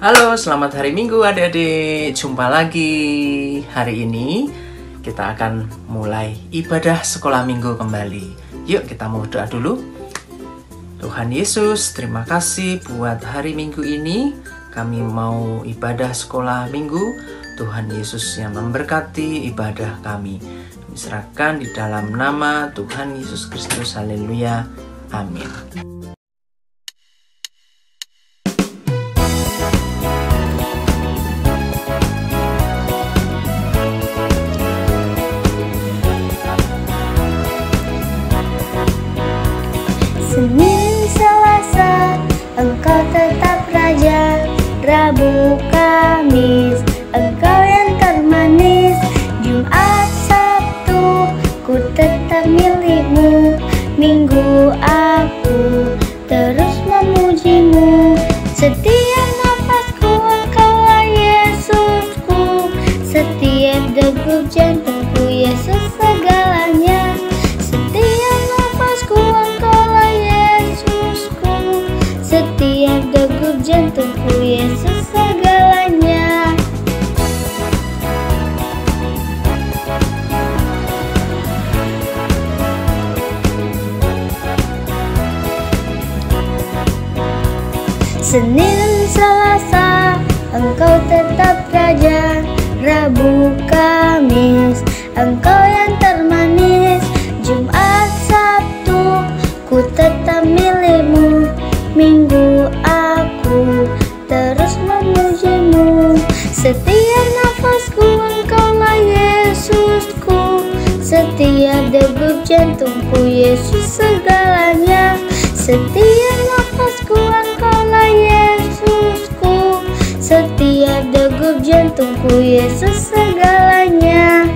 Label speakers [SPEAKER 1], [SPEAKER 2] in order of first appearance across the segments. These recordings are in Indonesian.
[SPEAKER 1] Halo, selamat hari Minggu adik-adik. Jumpa lagi. Hari ini kita akan mulai ibadah sekolah minggu kembali. Yuk kita mau doa dulu. Tuhan Yesus, terima kasih buat hari Minggu ini. Kami mau ibadah sekolah minggu. Tuhan Yesus yang memberkati ibadah kami. Kami serahkan di dalam nama Tuhan Yesus Kristus. Haleluya. Amin.
[SPEAKER 2] Senin, Selasa, Engkau tetap Raja. Rabu, Kamis, Engkau yang termanis. Jumat, Sabtu, ku tetap milikmu. Minggu, aku terus memujimu. Setiap napasku, Engkaulah Yesusku. Setiap degup jantungku, Yesus segalanya. Setiap napasku, Engkaulah Yesusku. Setiap degup jantungku, Yesus segalanya. Senin, Selasa, Engkau tetap Raja. Rabu, Kamis, Engkau yang termanis. Jumat, Sabtu, ku tetap milikmu. Minggu, aku terus memujimu. Setiap nafasku, Engkaulah Yesusku. Setiap degup jantungku, Yesus segalanya. Setiap nafasku, Engkaulah Yesusku. Setiap degup jantungku, Yesus segalanya.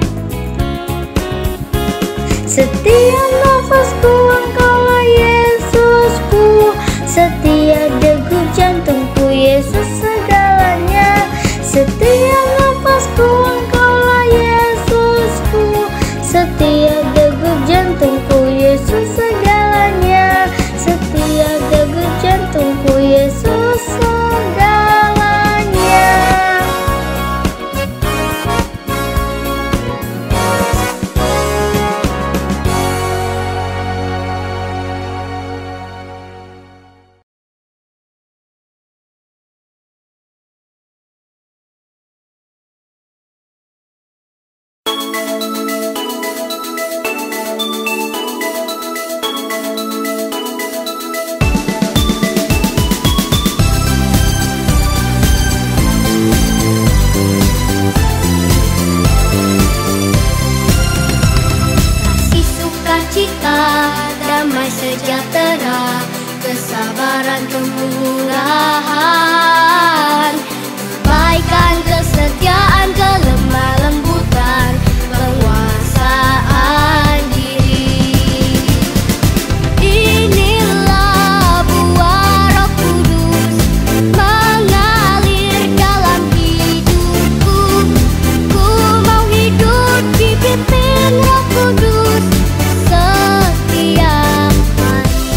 [SPEAKER 2] Setiap nafasku, Engkaulah Yesusku. Setiap degup jantungku, Yesus segalanya. Setiap nafasku, Engkaulah Yesusku. Setiap degup jantungku, Yesus segalanya. Setiap degup jantungku, Yesus segalanya.
[SPEAKER 3] Kasih sukacita, damai sejahtera, kesabaran kemurahan, kebaikan, kesetiaan, kelemah lembutan, penguasaan diri. Inilah buah Roh Kudus mengalir dalam hidupku. Ku mau hidup dipimpin Roh Kudus setiap hari.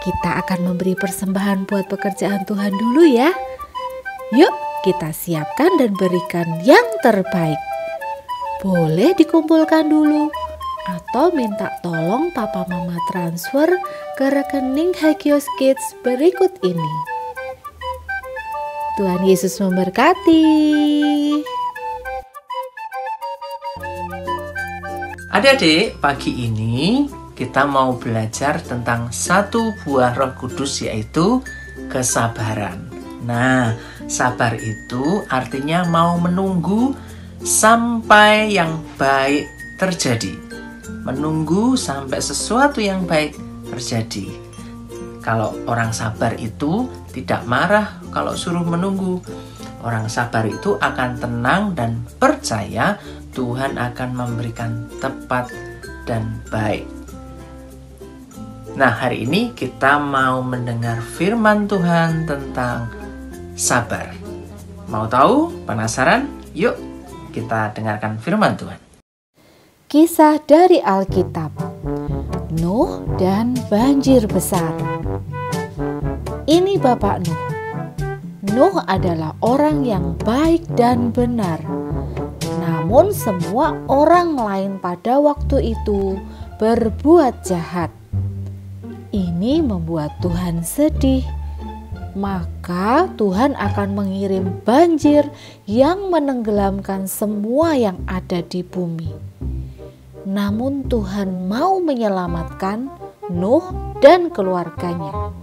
[SPEAKER 4] kita akan memberi persembahan buat pekerjaan Tuhan dulu ya. Yuk kita siapkan dan berikan yang terbaik. Boleh dikumpulkan dulu atau minta tolong papa mama transfer ke rekening Hagios Kids berikut ini. Tuhan Yesus memberkati.
[SPEAKER 1] Adik-adik, pagi ini kita mau belajar tentang satu buah Roh Kudus, yaitu kesabaran. Nah, sabar itu artinya mau menunggu sampai yang baik terjadi. Menunggu sampai sesuatu yang baik terjadi. Kalau orang sabar itu tidak marah kalau suruh menunggu. Orang sabar itu akan tenang dan percaya Tuhan akan memberikan tepat dan baik. Nah, hari ini kita mau mendengar firman Tuhan tentang sabar. Mau tahu? Penasaran? Yuk kita dengarkan firman Tuhan.
[SPEAKER 4] Kisah dari Alkitab, Nuh dan banjir besar. Ini Bapak Nuh. Nuh adalah orang yang baik dan benar. Namun semua orang lain pada waktu itu berbuat jahat. Ini membuat Tuhan sedih. Maka Tuhan akan mengirim banjir yang menenggelamkan semua yang ada di bumi. Namun Tuhan mau menyelamatkan Nuh dan keluarganya.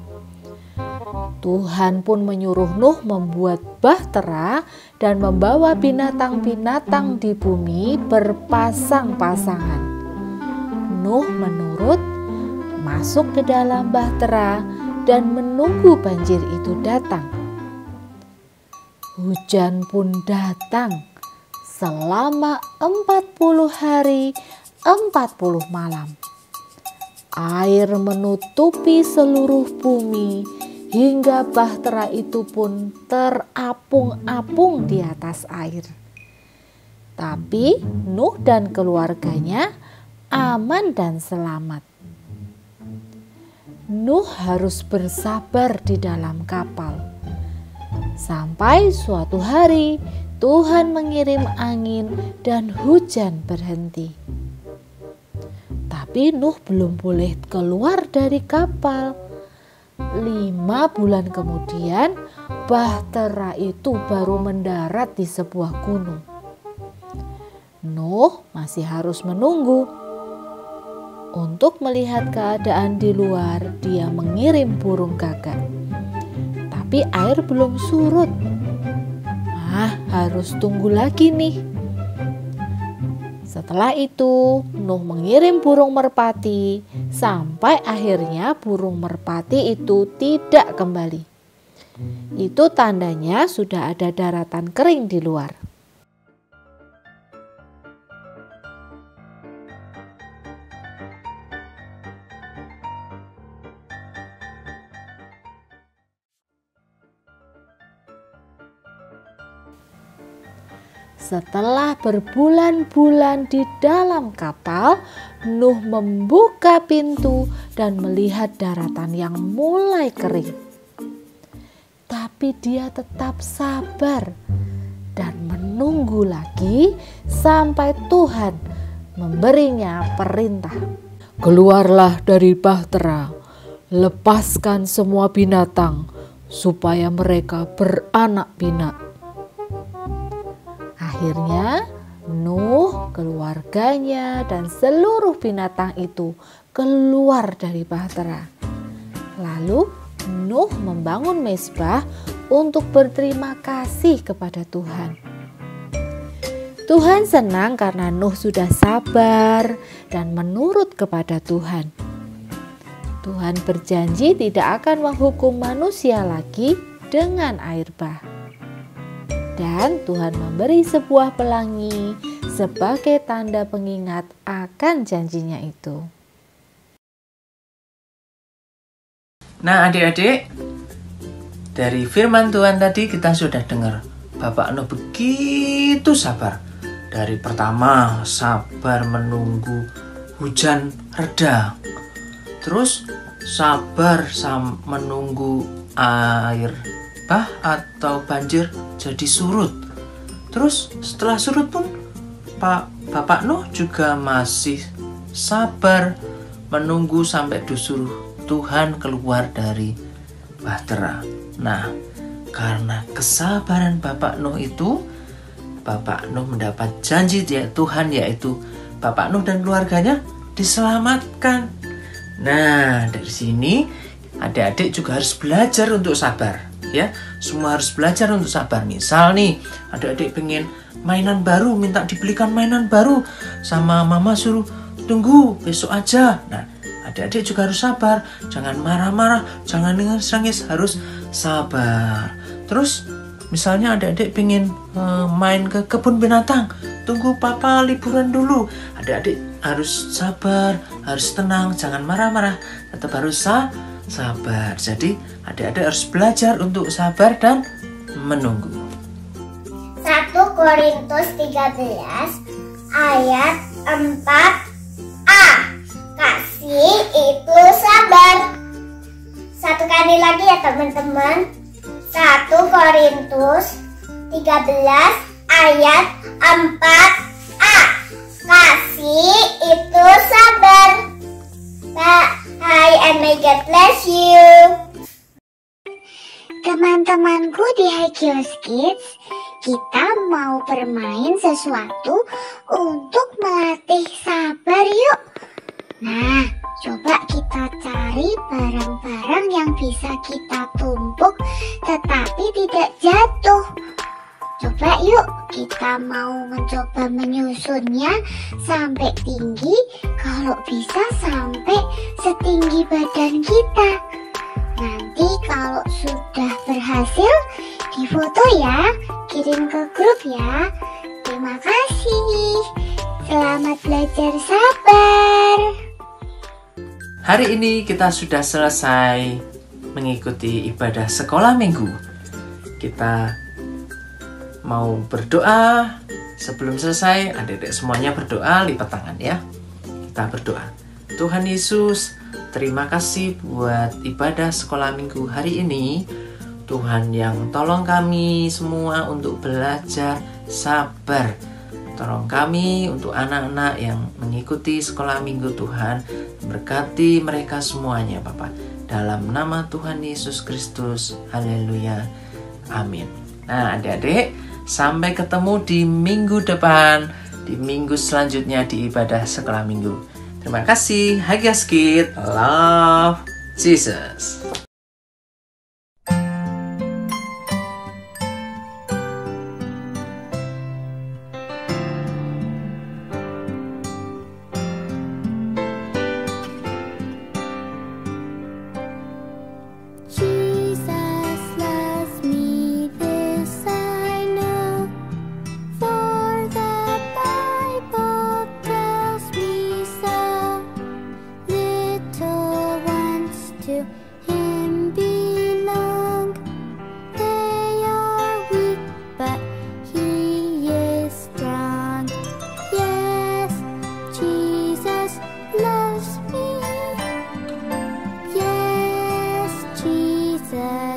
[SPEAKER 4] Tuhan pun menyuruh Nuh membuat bahtera dan membawa binatang-binatang di bumi berpasang-pasangan. Nuh menurut, masuk ke dalam bahtera dan menunggu banjir itu datang. Hujan pun datang selama 40 hari 40 malam. Air menutupi seluruh bumi hingga bahtera itu pun terapung-apung di atas air. Tapi Nuh dan keluarganya aman dan selamat. Nuh harus bersabar di dalam kapal. Sampai suatu hari Tuhan mengirim angin dan hujan berhenti. Tapi Nuh belum boleh keluar dari kapal. 5 bulan kemudian bahtera itu baru mendarat di sebuah gunung. Nuh masih harus menunggu. Untuk melihat keadaan di luar, dia mengirim burung gagak. Tapi air belum surut. Harus tunggu lagi nih. Setelah itu, Nuh mengirim burung merpati sampai akhirnya burung merpati itu tidak kembali. Itu tandanya sudah ada daratan kering di luar. Setelah berbulan-bulan di dalam kapal, Nuh membuka pintu dan melihat daratan yang mulai kering. Tapi dia tetap sabar dan menunggu lagi sampai Tuhan memberinya perintah. Keluarlah dari bahtera, lepaskan semua binatang supaya mereka beranak pinak. Akhirnya Nuh, keluarganya, dan seluruh binatang itu keluar dari bahtera. Lalu Nuh membangun mezbah untuk berterima kasih kepada Tuhan. Tuhan senang karena Nuh sudah sabar dan menurut kepada Tuhan. Tuhan berjanji tidak akan menghukum manusia lagi dengan air bah. Dan Tuhan memberi sebuah pelangi sebagai tanda pengingat akan janjinya itu.
[SPEAKER 1] Nah adik-adik, dari firman Tuhan tadi kita sudah dengar Bapak Nuh begitu sabar. Dari pertama sabar menunggu hujan reda. Terus sabar menunggu air bah atau banjir jadi surut. Terus setelah surut pun Bapak Nuh juga masih sabar menunggu sampai disuruh Tuhan keluar dari bahtera. Nah, karena kesabaran Bapak Nuh itu, Bapak Nuh mendapat janji Tuhan, yaitu Bapak Nuh dan keluarganya diselamatkan. Nah, dari sini adik-adik juga harus belajar untuk sabar, ya. Semua harus belajar untuk sabar. Misal nih, adik-adik pengen mainan baru, minta dibelikan mainan baru, sama mama suruh tunggu besok aja. Nah, adik-adik juga harus sabar, jangan marah-marah, jangan nangis-nangis, harus sabar. Terus misalnya adik-adik pengen main ke kebun binatang, tunggu papa liburan dulu. Adik-adik harus sabar, harus tenang, jangan marah-marah, tetap harus sabar. Jadi adik-adik harus belajar untuk sabar dan menunggu.
[SPEAKER 2] 1 Korintus 13 ayat 4a. Kasih itu sabar. Satu kali lagi ya teman-teman. 1 Korintus 13 ayat 4a. Kasih itu sabar. Bye and may God bless you. Teman-temanku di Haikyo's Kids, kita mau bermain sesuatu untuk melatih sabar yuk. Nah, coba kita cari barang-barang yang bisa kita tumpuk tetapi tidak jatuh. Coba yuk, kita mau mencoba menyusunnya sampai tinggi, kalau bisa sampai setinggi badan kita. Nanti kalau sudah berhasil, difoto ya, kirim ke grup ya. Terima kasih. Selamat belajar sabar.
[SPEAKER 1] Hari ini kita sudah selesai mengikuti ibadah sekolah minggu. Kita mau berdoa. Sebelum selesai, adik-adik semuanya berdoa, lipat tangan ya. Kita berdoa. Tuhan Yesus, terima kasih buat ibadah sekolah minggu hari ini. Tuhan yang tolong kami semua untuk belajar sabar. Tolong kami untuk anak-anak yang mengikuti sekolah minggu, Tuhan. Berkati mereka semuanya, Bapak. Dalam nama Tuhan Yesus Kristus. Haleluya. Amin. Nah, adik-adik, sampai ketemu di minggu depan, di minggu selanjutnya di ibadah sekolah minggu. Terima kasih. Haikyo's Kids, love Jesus.
[SPEAKER 3] Jesus loves me, this I know, for the Bible tells me so. Little ones to Him belong. They are weak, but He is strong. Yes, Jesus loves me. Yes, Jesus